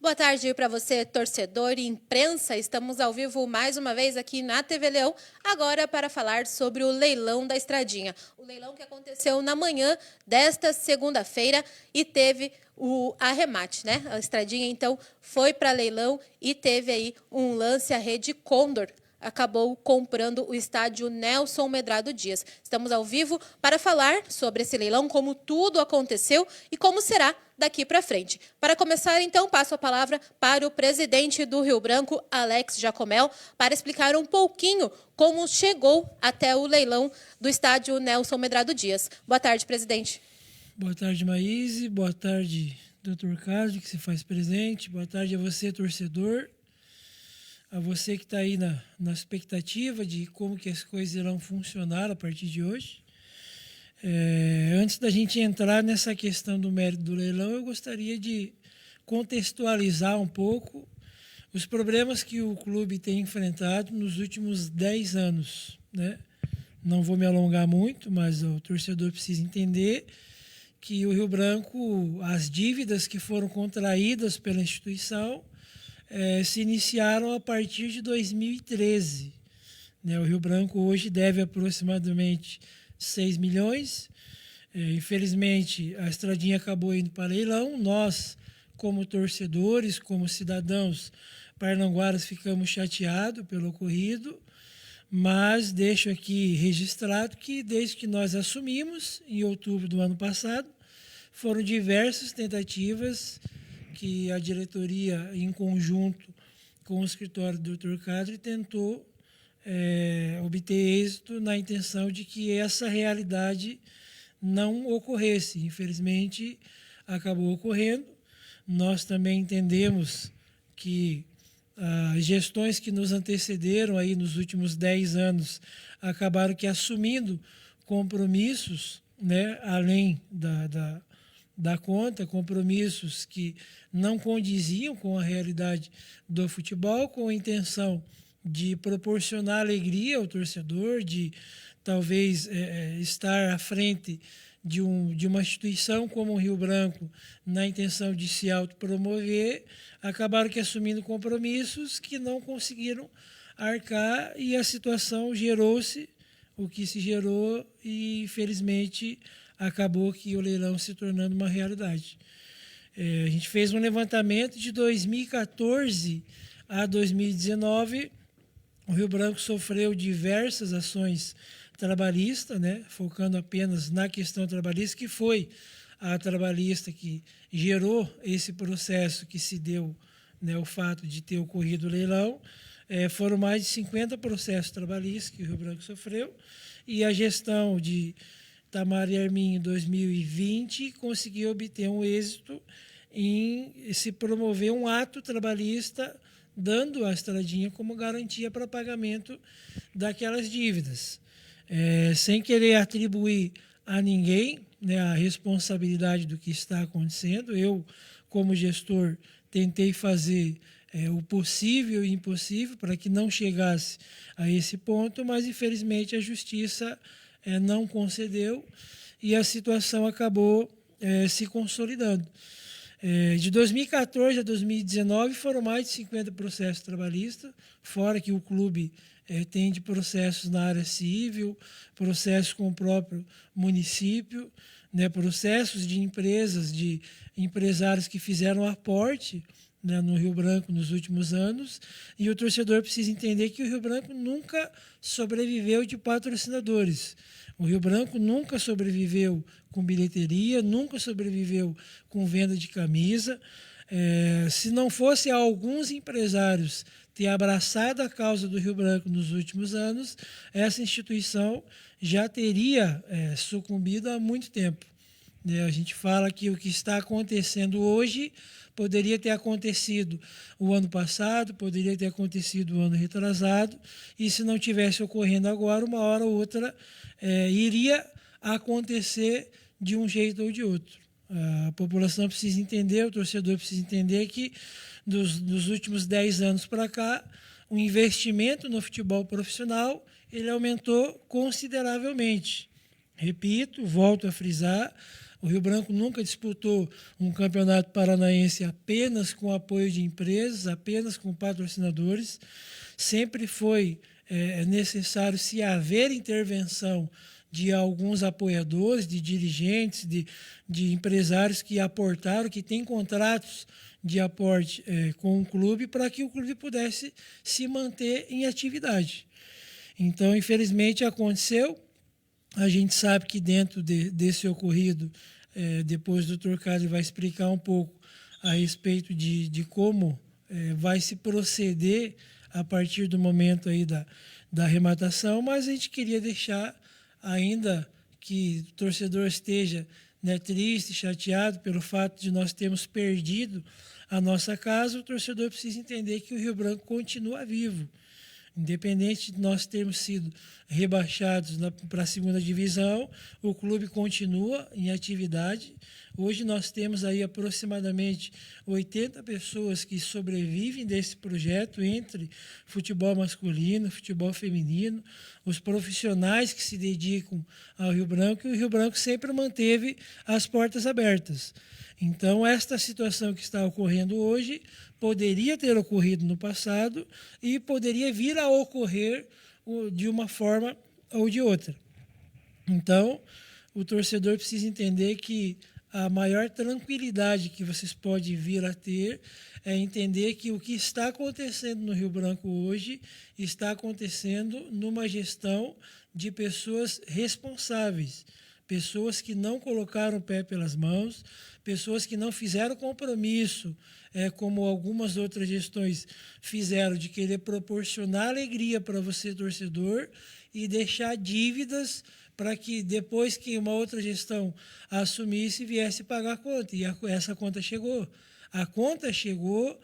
Boa tarde para você, torcedor e imprensa. Estamos ao vivo mais uma vez aqui na TV Leão, agora para falar sobre o leilão da Estradinha. O leilão que aconteceu na manhã desta segunda-feira e teve o arremate, né? A Estradinha, então, foi para leilão e teve aí um lance à rede Condor. Acabou comprando o estádio Nelson Medrado Dias. Estamos ao vivo para falar sobre esse leilão, como tudo aconteceu e como será daqui para frente. Para começar, então, passo a palavra para o presidente do Rio Branco, Alex Jacomel, para explicar um pouquinho como chegou até o leilão do estádio Nelson Medrado Dias. Boa tarde, presidente. Boa tarde, Maíse. Boa tarde, doutor Carlos, que se faz presente. Boa tarde a você, torcedor. A você que está aí na expectativa de como que as coisas irão funcionar a partir de hoje. Antes da gente entrar nessa questão do mérito do leilão, eu gostaria de contextualizar um pouco os problemas que o clube tem enfrentado nos últimos 10 anos, né? Não vou me alongar muito, mas o torcedor precisa entender que o Rio Branco, as dívidas que foram contraídas pela instituição se iniciaram a partir de 2013. Né? O Rio Branco hoje deve aproximadamente 6 milhões. Infelizmente, a Estradinha acabou indo para leilão. Nós, como torcedores, como cidadãos parnanguaras, ficamos chateados pelo ocorrido, mas deixo aqui registrado que desde que nós assumimos, em outubro do ano passado, foram diversas tentativas que a diretoria, em conjunto com o escritório do Dr. Cadre, tentou obter êxito na intenção de que essa realidade não ocorresse. Infelizmente, acabou ocorrendo. Nós também entendemos que as gestões que nos antecederam aí nos últimos 10 anos acabaram que assumindo compromissos, né, além da conta, compromissos que não condiziam com a realidade do futebol, com a intenção de proporcionar alegria ao torcedor, de talvez estar à frente de uma instituição como o Rio Branco, na intenção de se autopromover, acabaram que assumindo compromissos que não conseguiram arcar e a situação gerou-se o que se gerou e, infelizmente, acabou que o leilão se tornando uma realidade. A gente fez um levantamento de 2014 a 2019. O Rio Branco sofreu diversas ações trabalhistas, né, focando apenas na questão trabalhista, que foi a trabalhista que gerou esse processo que se deu, né, o fato de ter ocorrido o leilão. Foram mais de 50 processos trabalhistas que o Rio Branco sofreu, e a gestão de Tamara e Armin, em 2020, conseguiu obter um êxito em se promover um ato trabalhista, dando a Estradinha como garantia para pagamento daquelas dívidas. Sem querer atribuir a ninguém, né, a responsabilidade do que está acontecendo, eu, como gestor, tentei fazer o possível e impossível para que não chegasse a esse ponto, mas, infelizmente, a Justiça não concedeu e a situação acabou se consolidando. De 2014 a 2019 foram mais de 50 processos trabalhistas, fora que o clube tem de processos na área civil, processos com o próprio município, né, processos de empresas, de empresários que fizeram aporte, né, no Rio Branco nos últimos anos, e o torcedor precisa entender que o Rio Branco nunca sobreviveu de patrocinadores. O Rio Branco nunca sobreviveu com bilheteria, nunca sobreviveu com venda de camisa. Se não fosse alguns empresários ter abraçado a causa do Rio Branco nos últimos anos, essa instituição já teria sucumbido há muito tempo. A gente fala que o que está acontecendo hoje poderia ter acontecido o ano passado, poderia ter acontecido o ano retrasado, e se não tivesse ocorrendo agora, uma hora ou outra iria acontecer de um jeito ou de outro. A população precisa entender, o torcedor precisa entender que dos últimos 10 anos para cá, o investimento no futebol profissional ele aumentou consideravelmente. Repito, volto a frisar, o Rio Branco nunca disputou um campeonato paranaense apenas com apoio de empresas, apenas com patrocinadores. Sempre foi necessário, se haver intervenção de alguns apoiadores, de dirigentes, de empresários que aportaram, que têm contratos de aporte com o clube, para que o clube pudesse se manter em atividade. Então, infelizmente, aconteceu. A gente sabe que dentro desse ocorrido, depois o Dr. Cadre vai explicar um pouco a respeito de como vai se proceder a partir do momento aí da arrematação, mas a gente queria deixar, ainda que o torcedor esteja, né, triste, chateado pelo fato de nós termos perdido a nossa casa, o torcedor precisa entender que o Rio Branco continua vivo. Independente de nós termos sido rebaixados para a segunda divisão, o clube continua em atividade. Hoje nós temos aí aproximadamente 80 pessoas que sobrevivem desse projeto, entre futebol masculino, futebol feminino, os profissionais que se dedicam ao Rio Branco, e o Rio Branco sempre manteve as portas abertas. Então, esta situação que está ocorrendo hoje poderia ter ocorrido no passado e poderia vir a ocorrer de uma forma ou de outra. Então, o torcedor precisa entender que a maior tranquilidade que vocês podem vir a ter é entender que o que está acontecendo no Rio Branco hoje está acontecendo numa gestão de pessoas responsáveis, pessoas que não colocaram o pé pelas mãos, pessoas que não fizeram compromisso, como algumas outras gestões fizeram, de querer proporcionar alegria para você, torcedor, e deixar dívidas para que depois que uma outra gestão assumisse, viesse pagar a conta. E essa conta chegou. A conta chegou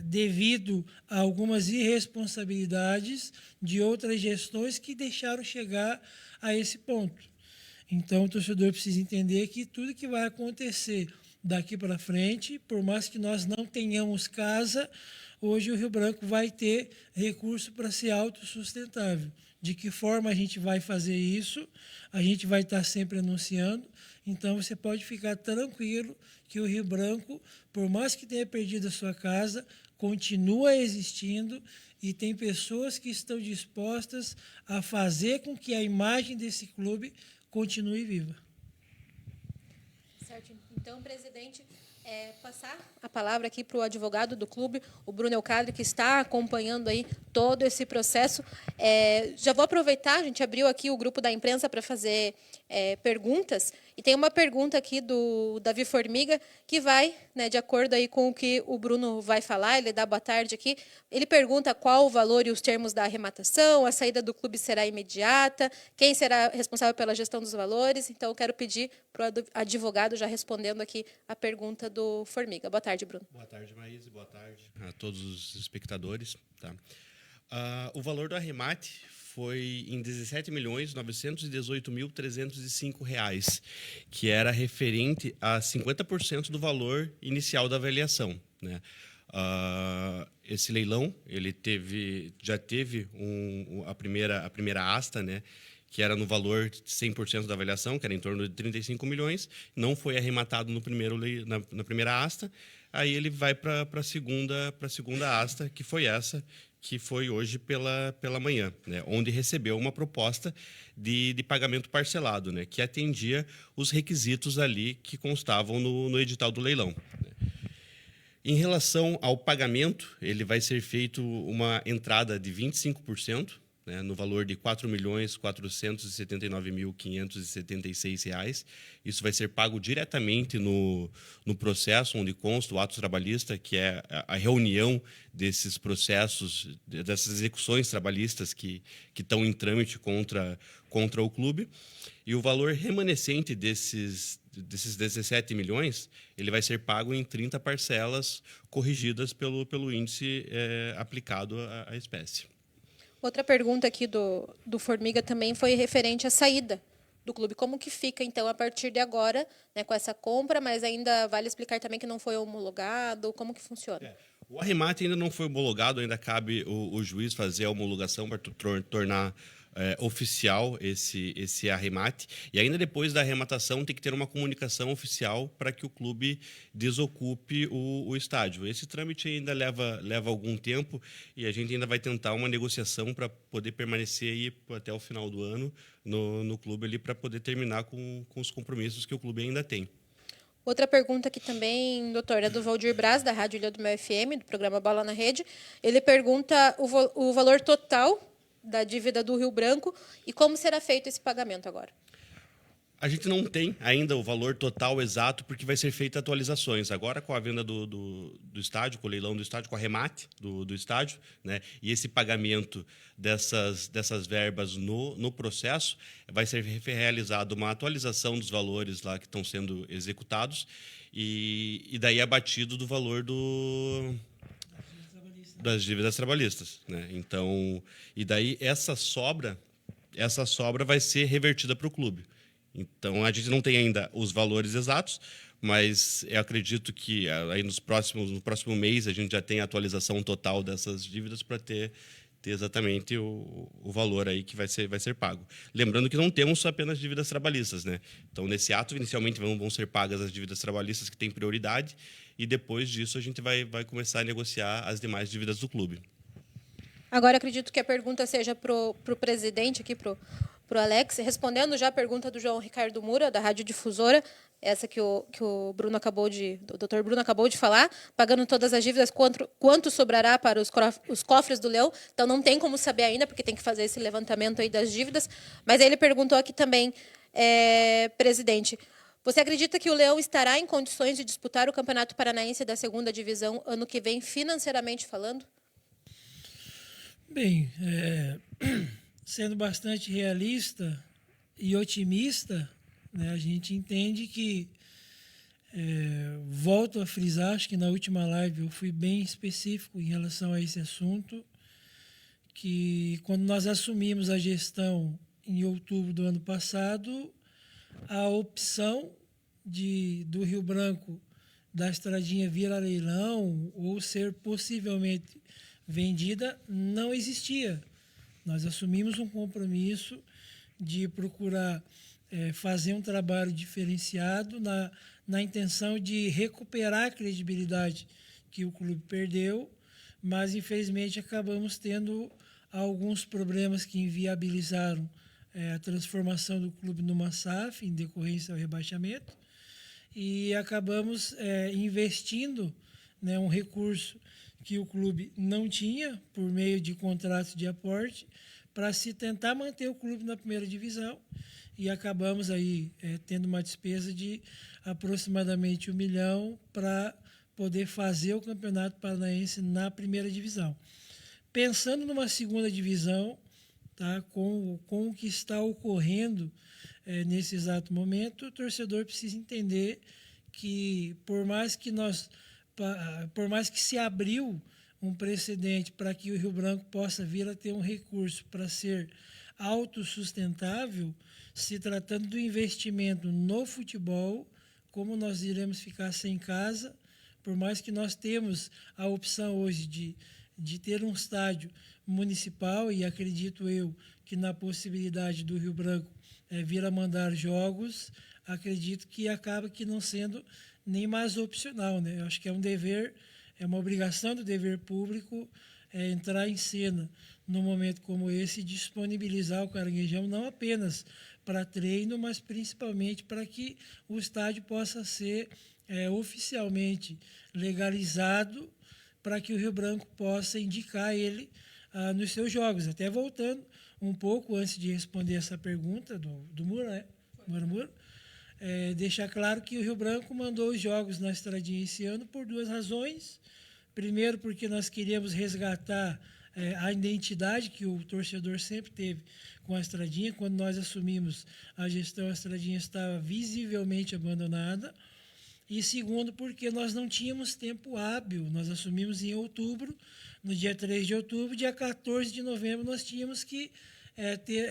devido a algumas irresponsabilidades de outras gestões que deixaram chegar a esse ponto. Então, o torcedor precisa entender que tudo que vai acontecer daqui para frente, por mais que nós não tenhamos casa, hoje o Rio Branco vai ter recurso para ser autossustentável. De que forma a gente vai fazer isso? A gente vai estar sempre anunciando. Então, você pode ficar tranquilo que o Rio Branco, por mais que tenha perdido a sua casa, continua existindo e tem pessoas que estão dispostas a fazer com que a imagem desse clube continue viva. Certo. Então, presidente, passar a palavra aqui para o advogado do clube, o Bruno Elcadre, que está acompanhando aí todo esse processo. Já vou aproveitar, a gente abriu aqui o grupo da imprensa para fazer perguntas, e tem uma pergunta aqui do Davi Formiga, que vai, né, de acordo aí com o que o Bruno vai falar, ele dá boa tarde aqui, ele pergunta qual o valor e os termos da arrematação, a saída do clube será imediata, quem será responsável pela gestão dos valores. Então, eu quero pedir para o advogado, já respondendo aqui a pergunta do Formiga. Boa tarde, Bruno. Boa tarde, Maíse. Boa tarde a todos os espectadores. Tá? O valor do arremate foi em R$ 17.918.305, que era referente a 50% do valor inicial da avaliação, né? Esse leilão ele já teve a primeira asta, né, que era no valor de 100% da avaliação, que era em torno de 35 milhões, não foi arrematado na primeira asta, aí ele vai para a segunda asta, que foi essa, que foi hoje pela manhã, né, onde recebeu uma proposta de pagamento parcelado, né, que atendia os requisitos ali que constavam no edital do leilão. Em relação ao pagamento, ele vai ser feito uma entrada de 25%, né, no valor de R$ 4.479.576. Isso vai ser pago diretamente no processo onde consta o ato trabalhista, que é a reunião desses processos, dessas execuções trabalhistas que estão em trâmite contra o clube. E o valor remanescente desses 17 milhões, ele vai ser pago em 30 parcelas corrigidas pelo índice aplicado à espécie. Outra pergunta aqui do Formiga também foi referente à saída do clube. Como que fica, então, a partir de agora, né, com essa compra, mas ainda vale explicar também que não foi homologado, como que funciona? O arremate ainda não foi homologado, ainda cabe o juiz fazer a homologação para tornar oficial esse arremate, e ainda depois da arrematação tem que ter uma comunicação oficial para que o clube desocupe o estádio. Esse trâmite ainda leva algum tempo e a gente ainda vai tentar uma negociação para poder permanecer aí até o final do ano no clube ali, para poder terminar com os compromissos que o clube ainda tem. Outra pergunta aqui também, doutor, é do Valdir Braz, da Rádio Ilha do Mel FM, do programa Bola na Rede. Ele pergunta o valor total da dívida do Rio Branco e como será feito esse pagamento agora. A gente não tem ainda o valor total exato, porque vai ser feita atualizações. Agora, com a venda do estádio, com o leilão do estádio, com o arremate do estádio, né, e esse pagamento dessas verbas no processo, vai ser realizada uma atualização dos valores lá que estão sendo executados e daí abatido do valor das dívidas trabalhistas, né? Então, e daí essa sobra vai ser revertida para o clube. Então, a gente não tem ainda os valores exatos, mas eu acredito que aí no próximo mês a gente já tem a atualização total dessas dívidas para ter exatamente o valor aí que vai ser pago. Lembrando que não temos apenas dívidas trabalhistas, né? Então, nesse ato, inicialmente vão ser pagas as dívidas trabalhistas que têm prioridade e depois disso a gente vai começar a negociar as demais dívidas do clube. Agora, acredito que a pergunta seja para o presidente aqui, para o Alex, respondendo já a pergunta do João Ricardo Mura, da Rádio Difusora, essa que o doutor Bruno acabou de falar, pagando todas as dívidas, quanto sobrará para os cofres do Leão. Então, não tem como saber ainda, porque tem que fazer esse levantamento aí das dívidas. Mas aí ele perguntou aqui também, presidente, você acredita que o Leão estará em condições de disputar o Campeonato Paranaense da 2ª Divisão ano que vem, financeiramente falando? Bem, sendo bastante realista e otimista, né, a gente entende que, volto a frisar, acho que na última live eu fui bem específico em relação a esse assunto, que quando nós assumimos a gestão em outubro do ano passado, a opção do Rio Branco, da Estradinha vir a leilão ou ser possivelmente vendida, não existia. Nós assumimos um compromisso de procurar fazer um trabalho diferenciado na intenção de recuperar a credibilidade que o clube perdeu, mas, infelizmente, acabamos tendo alguns problemas que inviabilizaram a transformação do clube numa SAF, em decorrência ao rebaixamento, e acabamos investindo, né, um recurso que o clube não tinha, por meio de contratos de aporte, para se tentar manter o clube na 1ª divisão, e acabamos aí tendo uma despesa de aproximadamente 1 milhão para poder fazer o Campeonato Paranaense na 1ª divisão. Pensando numa 2ª divisão, tá, com o que está ocorrendo nesse exato momento, o torcedor precisa entender que, por mais que se abriu um precedente para que o Rio Branco possa vir a ter um recurso para ser autossustentável, se tratando do investimento no futebol, como nós iremos ficar sem casa, por mais que nós temos a opção hoje de ter um estádio municipal, e acredito eu que na possibilidade do Rio Branco vir a mandar jogos, acredito que acaba que não sendo nem mais opcional, né? Eu acho que é um dever, é uma obrigação do dever público entrar em cena num momento como esse e disponibilizar o Caranguejão não apenas para treino, mas principalmente para que o estádio possa ser oficialmente legalizado, para que o Rio Branco possa indicar ele nos seus jogos. Até voltando um pouco antes de responder essa pergunta do Mura, né? Mura. Deixar claro que o Rio Branco mandou os jogos na Estradinha esse ano por 2 razões. Primeiro, porque nós queríamos resgatar a identidade que o torcedor sempre teve com a Estradinha. Quando nós assumimos a gestão, a Estradinha estava visivelmente abandonada. E segundo, porque nós não tínhamos tempo hábil. Nós assumimos em outubro, no dia 3 de outubro, dia 14 de novembro, nós tínhamos que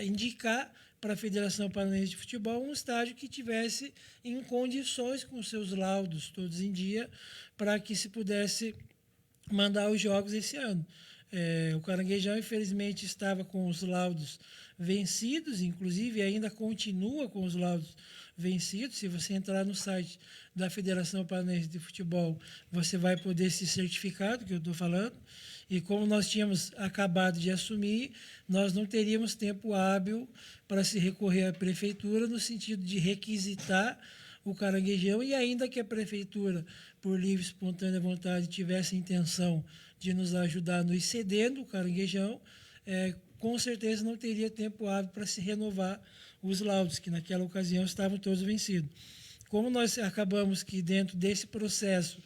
indicar para a Federação Paranaense de Futebol um estádio que tivesse em condições, com seus laudos todos em dia, para que se pudesse mandar os jogos esse ano. O Caranguejão, infelizmente, estava com os laudos vencidos, inclusive ainda continua com os laudos vencidos. Se você entrar no site da Federação Paranaense de Futebol, você vai poder se certificar do que eu estou falando. E como nós tínhamos acabado de assumir, nós não teríamos tempo hábil para se recorrer à prefeitura no sentido de requisitar o Caranguejão, e ainda que a prefeitura, por livre e espontânea vontade, tivesse a intenção de nos ajudar nos cedendo o Caranguejão, com certeza não teria tempo hábil para se renovar os laudos, que naquela ocasião estavam todos vencidos. Como nós acabamos que dentro desse processo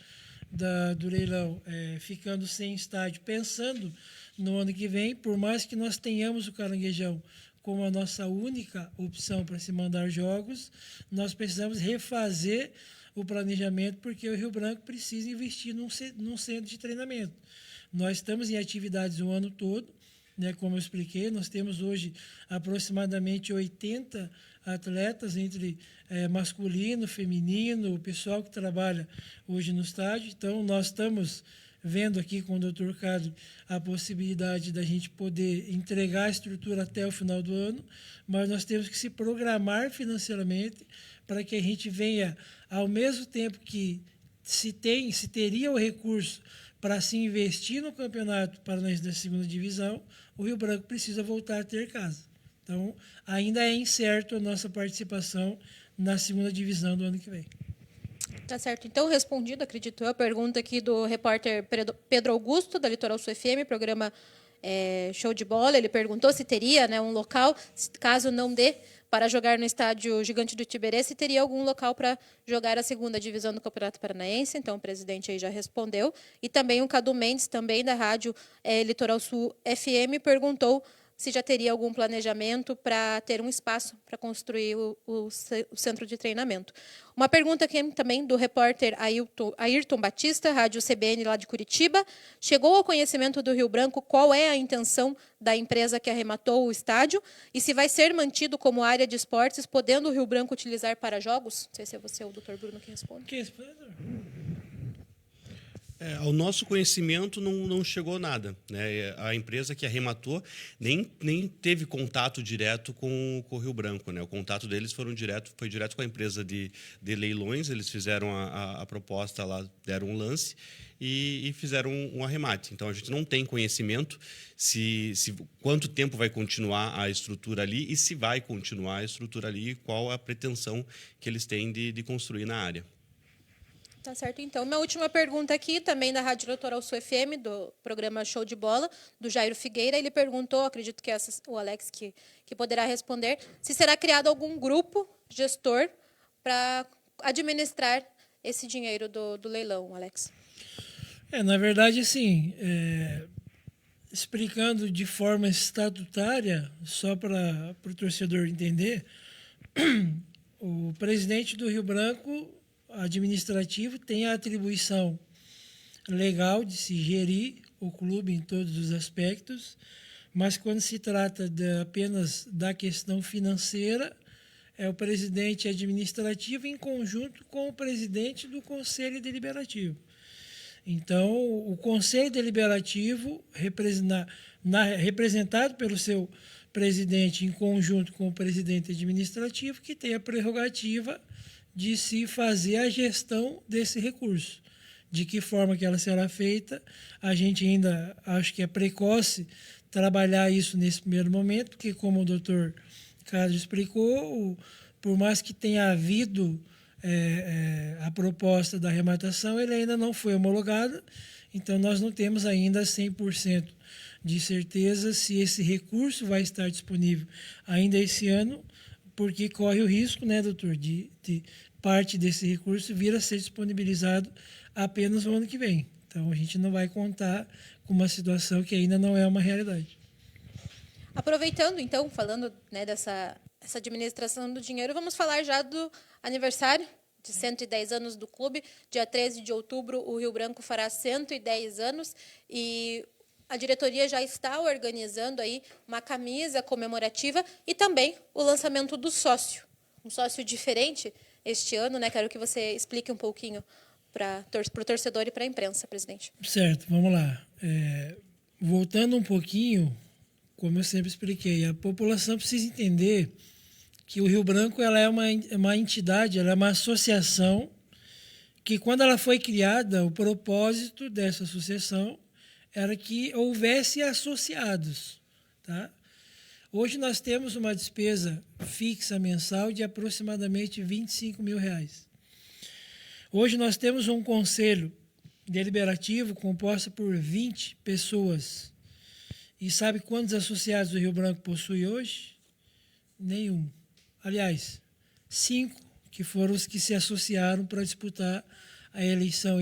do leilão, ficando sem estádio, pensando no ano que vem, por mais que nós tenhamos o Caranguejão como a nossa única opção para se mandar jogos, nós precisamos refazer o planejamento, porque o Rio Branco precisa investir num centro de treinamento. Nós estamos em atividades o ano todo, né, como eu expliquei, nós temos hoje aproximadamente 80 atletas, entre masculino, feminino, o pessoal que trabalha hoje no estádio. Então, nós estamos vendo aqui com o Dr. Carlos a possibilidade da gente poder entregar a estrutura até o final do ano, mas nós temos que se programar financeiramente para que a gente venha, ao mesmo tempo que se teria o recurso para se investir no Campeonato Paranaense da Segunda Divisão, o Rio Branco precisa voltar a ter casa. Então, ainda é incerto a nossa participação na Segunda Divisão do ano que vem. Tá certo. Então, respondido, acredito eu, a pergunta aqui do repórter Pedro Augusto, da Litoral Sul FM, programa Show de Bola. Ele perguntou se teria, né, um local, caso não dê para jogar no estádio Gigante do Tiberê, se teria algum local para jogar a segunda divisão do Campeonato Paranaense. Então, o presidente aí já respondeu. E também o Cadu Mendes, também da rádio Litoral Sul FM, perguntou se já teria algum planejamento para ter um espaço para construir o centro de treinamento. Uma pergunta aqui também do repórter Ayrton Batista, rádio CBN lá de Curitiba. Chegou ao conhecimento do Rio Branco qual é a intenção da empresa que arrematou o estádio e se vai ser mantido como área de esportes, podendo o Rio Branco utilizar para jogos? Não sei se é você ou o Dr. Bruno que responde. Ao nosso conhecimento não chegou nada, né? A empresa que arrematou nem teve contato direto com o Rio Branco, né? O contato deles foi direto com a empresa de leilões. Eles fizeram a proposta lá, deram um lance e fizeram um arremate. Então, a gente não tem conhecimento se quanto tempo vai continuar a estrutura ali e se vai continuar a estrutura ali e qual a pretensão que eles têm de construir na área. Tá certo, então. Uma última pergunta aqui, também da Rádio Litoral Sul FM, do programa Show de Bola, do Jairo Figueira. Ele perguntou, acredito que é o Alex que poderá responder, se será criado algum grupo gestor para administrar esse dinheiro do leilão, Alex. Na verdade, assim, explicando de forma estatutária, só para o torcedor entender, o presidente do Rio Branco administrativo tem a atribuição legal de se gerir o clube em todos os aspectos, mas quando se trata apenas da questão financeira, é o presidente administrativo em conjunto com o presidente do Conselho Deliberativo. Então, o Conselho Deliberativo, representado pelo seu presidente em conjunto com o presidente administrativo, que tem a prerrogativa de se fazer a gestão desse recurso. De que forma que ela será feita, a gente ainda acho que é precoce trabalhar isso nesse primeiro momento, porque, como o doutor Carlos explicou, por mais que tenha havido a proposta da arrematação, ele ainda não foi homologada, então nós não temos ainda 100% de certeza se esse recurso vai estar disponível ainda esse ano, porque corre o risco, né, doutor, de parte desse recurso vir a ser disponibilizado apenas no ano que vem. Então, a gente não vai contar com uma situação que ainda não é uma realidade. Aproveitando, então, falando, né, dessa administração do dinheiro, vamos falar já do aniversário de 110 anos do clube. Dia 13 de outubro, o Rio Branco fará 110 anos e a diretoria já está organizando aí uma camisa comemorativa e também o lançamento do sócio. Um sócio diferente este ano, né? Quero que você explique um pouquinho para o torcedor e para a imprensa, presidente. Certo, vamos lá. voltando um pouquinho, como eu sempre expliquei, a população precisa entender que o Rio Branco ela é uma entidade, ela é uma associação que, quando ela foi criada, o propósito dessa associação era que houvesse associados. Tá? Hoje nós temos uma despesa fixa mensal de aproximadamente R$ 25 mil. Hoje nós temos um conselho deliberativo composto por 20 pessoas. E sabe quantos associados o Rio Branco possui hoje? Nenhum. Aliás, 5, que foram os que se associaram para disputar a eleição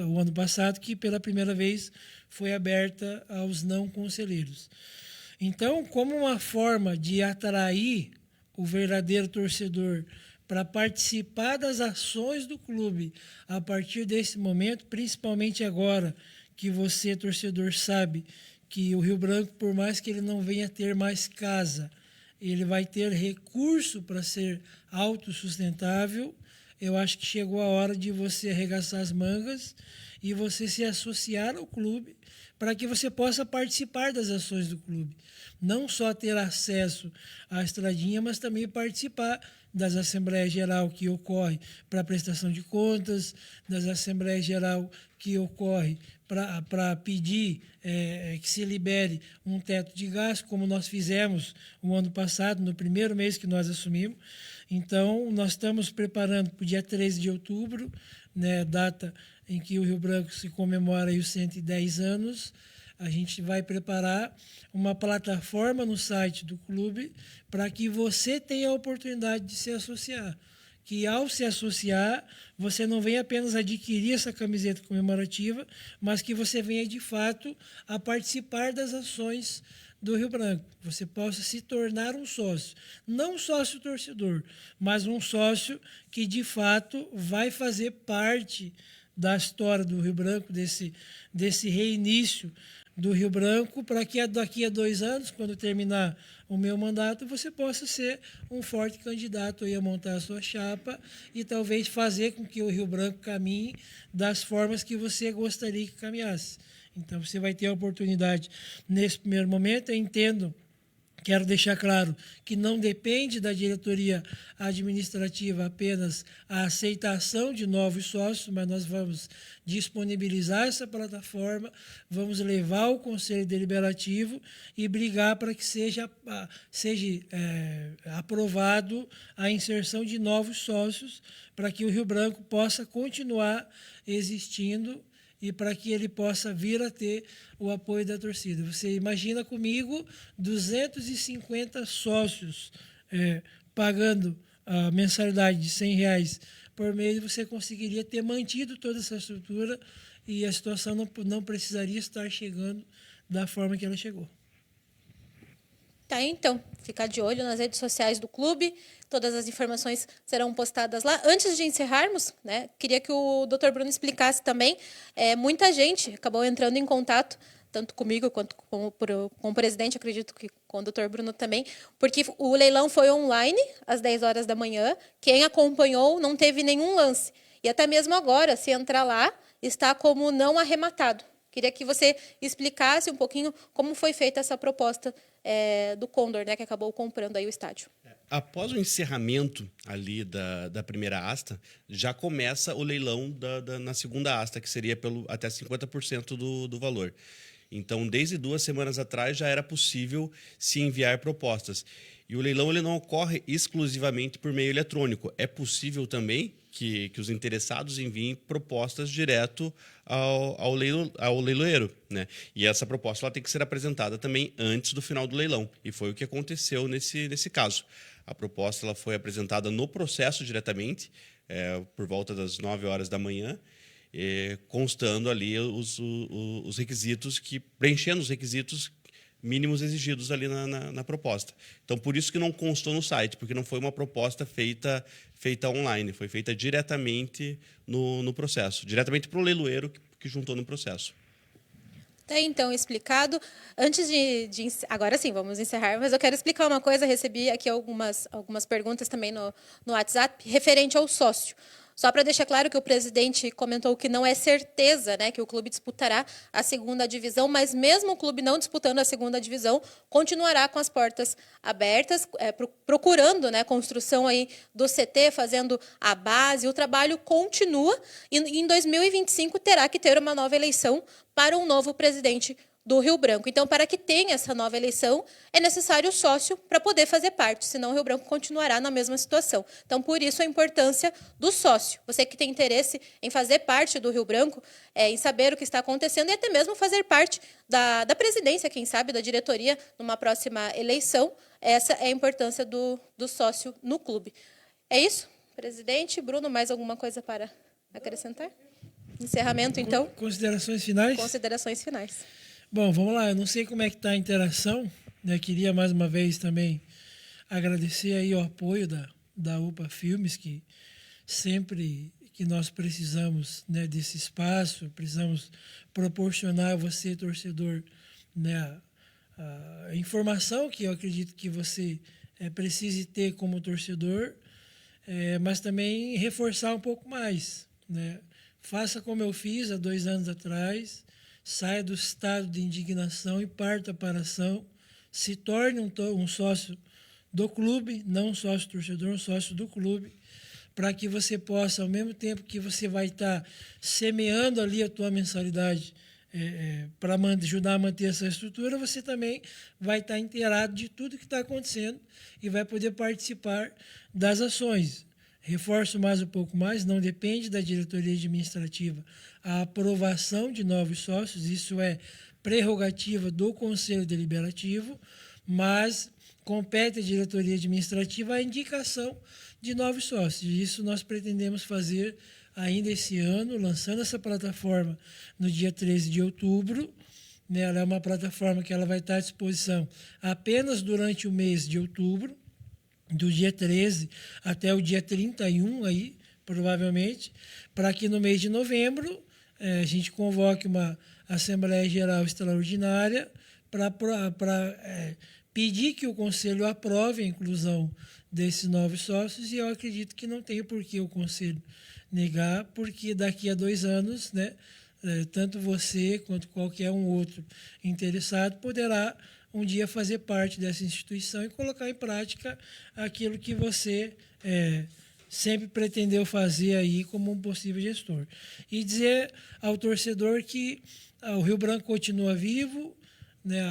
o ano passado, que pela primeira vez foi aberta aos não conselheiros. Então, como uma forma de atrair o verdadeiro torcedor para participar das ações do clube a partir desse momento, principalmente agora que você, torcedor, sabe que o Rio Branco, por mais que ele não venha ter mais casa, ele vai ter recurso para ser autossustentável. Eu acho que chegou a hora de você arregaçar as mangas e você se associar ao clube para que você possa participar das ações do clube. Não só ter acesso à estradinha, mas também participar das Assembleias Geral que ocorre para a prestação de contas, das Assembleias Geral que ocorre para pedir que se libere um teto de gasto, como nós fizemos o ano passado, no primeiro mês que nós assumimos. Então, nós estamos preparando para o dia 13 de outubro, né, data em que o Rio Branco se comemora aí os 110 anos. A gente vai preparar uma plataforma no site do clube para que você tenha a oportunidade de se associar. Que, ao se associar, você não venha apenas adquirir essa camiseta comemorativa, mas que você venha, de fato, a participar das ações do Rio Branco. Você possa se tornar um sócio. Não sócio torcedor, mas um sócio que, de fato, vai fazer parte da história do Rio Branco, desse reinício do Rio Branco, para que daqui a 2 anos, quando terminar o meu mandato, você possa ser um forte candidato aí a montar a sua chapa e talvez fazer com que o Rio Branco caminhe das formas que você gostaria que caminhasse. Então, você vai ter a oportunidade nesse primeiro momento. Eu entendo, quero deixar claro que não depende da diretoria administrativa apenas a aceitação de novos sócios, mas nós vamos disponibilizar essa plataforma, vamos levar ao Conselho Deliberativo e brigar para que seja aprovado a inserção de novos sócios, para que o Rio Branco possa continuar existindo e para que ele possa vir a ter o apoio da torcida. Você imagina comigo 250 sócios pagando a mensalidade de R$ 100 por mês, você conseguiria ter mantido toda essa estrutura e a situação não precisaria estar chegando da forma que ela chegou. Tá, então, ficar de olho nas redes sociais do clube, todas as informações serão postadas lá. Antes de encerrarmos, né, queria que o Dr. Bruno explicasse também, muita gente acabou entrando em contato, tanto comigo quanto com o presidente, acredito que com o Dr. Bruno também, porque o leilão foi online, às 10 horas da manhã, quem acompanhou não teve nenhum lance. E até mesmo agora, se entrar lá, está como não arrematado. Queria que você explicasse um pouquinho como foi feita essa proposta do Condor, né, que acabou comprando aí o estádio. Após o encerramento ali da primeira asta, já começa o leilão na segunda asta, que seria até 50% do valor. Então, desde 2 semanas atrás, já era possível se enviar propostas. E o leilão ele não ocorre exclusivamente por meio eletrônico. É possível também que os interessados enviem propostas direto ao leiloeiro, né? E essa proposta ela tem que ser apresentada também antes do final do leilão. E foi o que aconteceu nesse caso. A proposta ela foi apresentada no processo diretamente, por volta das 9 horas da manhã, constando ali os requisitos, preenchendo os requisitos mínimos exigidos ali na proposta. Então, por isso que não constou no site, porque não foi uma proposta feita online, foi feita diretamente no processo, diretamente para o leiloeiro que juntou no processo. Tá, então, explicado. Antes agora sim, vamos encerrar, mas eu quero explicar uma coisa. Recebi aqui algumas perguntas também no WhatsApp, referente ao sócio. Só para deixar claro que o presidente comentou que não é certeza, né, que o clube disputará a segunda divisão, mas mesmo o clube não disputando a segunda divisão, continuará com as portas abertas, procurando, né, construção aí do CT, fazendo a base, o trabalho continua e em 2025 terá que ter uma nova eleição para um novo presidente do Rio Branco. Então, para que tenha essa nova eleição, é necessário o sócio para poder fazer parte, senão o Rio Branco continuará na mesma situação. Então, por isso a importância do sócio. Você que tem interesse em fazer parte do Rio Branco, em saber o que está acontecendo e até mesmo fazer parte da presidência, quem sabe, da diretoria, numa próxima eleição, essa é a importância do sócio no clube. É isso, presidente. Bruno, mais alguma coisa para acrescentar? Encerramento, então. Considerações finais? Considerações finais. Bom, vamos lá. Eu não sei como é que está a interação, né? Queria mais uma vez também agradecer aí o apoio da UPA Filmes, que sempre que nós precisamos, né, desse espaço, precisamos proporcionar a você, torcedor, né, a informação que eu acredito que você precise ter como torcedor, mas também reforçar um pouco mais, né? Faça como eu fiz há 2 anos atrás, saia do estado de indignação e parta para a ação, se torne um sócio do clube, não um sócio torcedor, um sócio do clube, para que você possa, ao mesmo tempo que você vai estar semeando ali a tua mensalidade para ajudar a manter essa estrutura, você também vai estar inteirado de tudo que está acontecendo e vai poder participar das ações. Reforço mais um pouco mais, não depende da diretoria administrativa a aprovação de novos sócios, isso é prerrogativa do Conselho Deliberativo, mas compete à diretoria administrativa a indicação de novos sócios. Isso nós pretendemos fazer ainda esse ano, lançando essa plataforma no dia 13 de outubro. Ela é uma plataforma que ela vai estar à disposição apenas durante o mês de outubro, do dia 13 até o dia 31, aí, provavelmente, para que no mês de novembro a gente convoque uma Assembleia Geral Extraordinária para pedir que o Conselho aprove a inclusão desses novos sócios, e eu acredito que não tem por que o Conselho negar, porque daqui a 2 anos, né, tanto você quanto qualquer um outro interessado poderá um dia fazer parte dessa instituição e colocar em prática aquilo que você sempre pretendeu fazer aí como um possível gestor. E dizer ao torcedor que o Rio Branco continua vivo, né,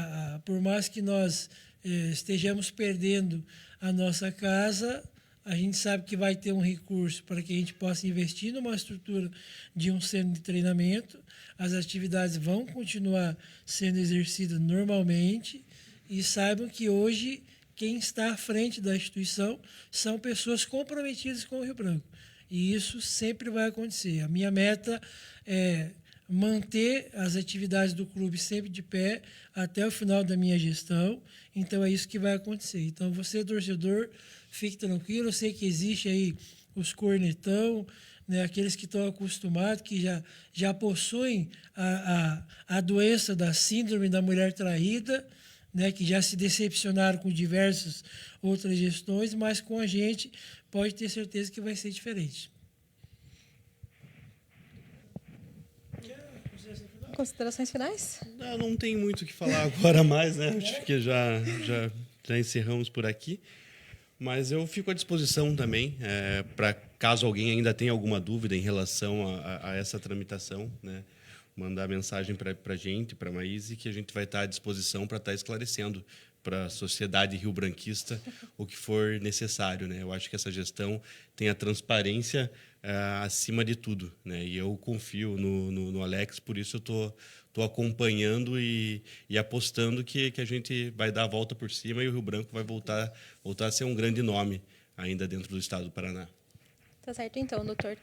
por mais que nós estejamos perdendo a nossa casa, a gente sabe que vai ter um recurso para que a gente possa investir numa estrutura de um centro de treinamento. As atividades vão continuar sendo exercidas normalmente, e saibam que hoje quem está à frente da instituição são pessoas comprometidas com o Rio Branco. E isso sempre vai acontecer. A minha meta é manter as atividades do clube sempre de pé até o final da minha gestão. Então, é isso que vai acontecer. Então, você, torcedor, fique tranquilo. Eu sei que existe aí os cornetão, né, aqueles que estão acostumados, que já possuem a doença da síndrome da mulher traída, né, que já se decepcionaram com diversas outras gestões, mas com a gente pode ter certeza que vai ser diferente. Considerações finais? Não tem muito o que falar agora mais, né? Acho que já encerramos por aqui. Mas eu fico à disposição também, para caso alguém ainda tenha alguma dúvida em relação a essa tramitação, né? Mandar mensagem para a gente, para a Maíse, que a gente vai estar à disposição para estar esclarecendo para a sociedade rio-branquista o que for necessário, né? Eu acho que essa gestão tem a transparência acima de tudo, né? E eu confio no Alex, por isso eu estou acompanhando e apostando que a gente vai dar a volta por cima e o Rio Branco vai voltar a ser um grande nome ainda dentro do estado do Paraná. Tá certo então, doutor.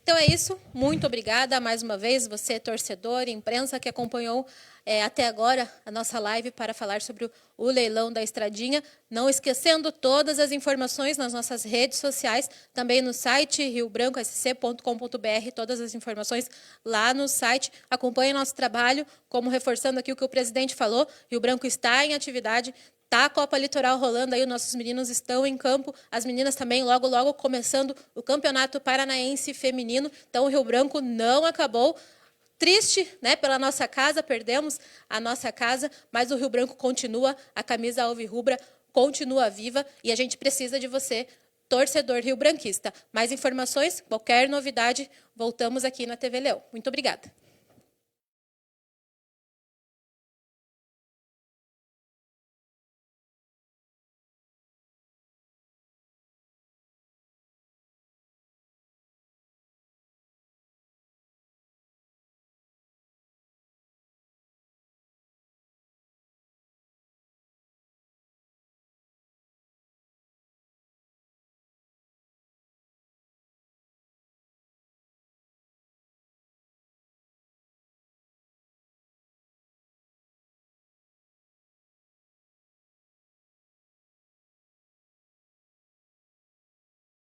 Então é isso, muito obrigada mais uma vez, você torcedor, imprensa que acompanhou até agora a nossa live para falar sobre o leilão da Estradinha. Não esquecendo todas as informações nas nossas redes sociais, também no site riobrancosc.com.br, todas as informações lá no site. Acompanhe nosso trabalho, como reforçando aqui o que o presidente falou, Rio Branco está em atividade, Tá a Copa Litoral rolando aí, os nossos meninos estão em campo, as meninas também, logo, logo começando o Campeonato Paranaense Feminino. Então, o Rio Branco não acabou. Triste, né, pela nossa casa, perdemos a nossa casa, mas o Rio Branco continua, a camisa alvirrubra continua viva e a gente precisa de você, torcedor rio-branquista. Mais informações, qualquer novidade, voltamos aqui na TV Leão. Muito obrigada.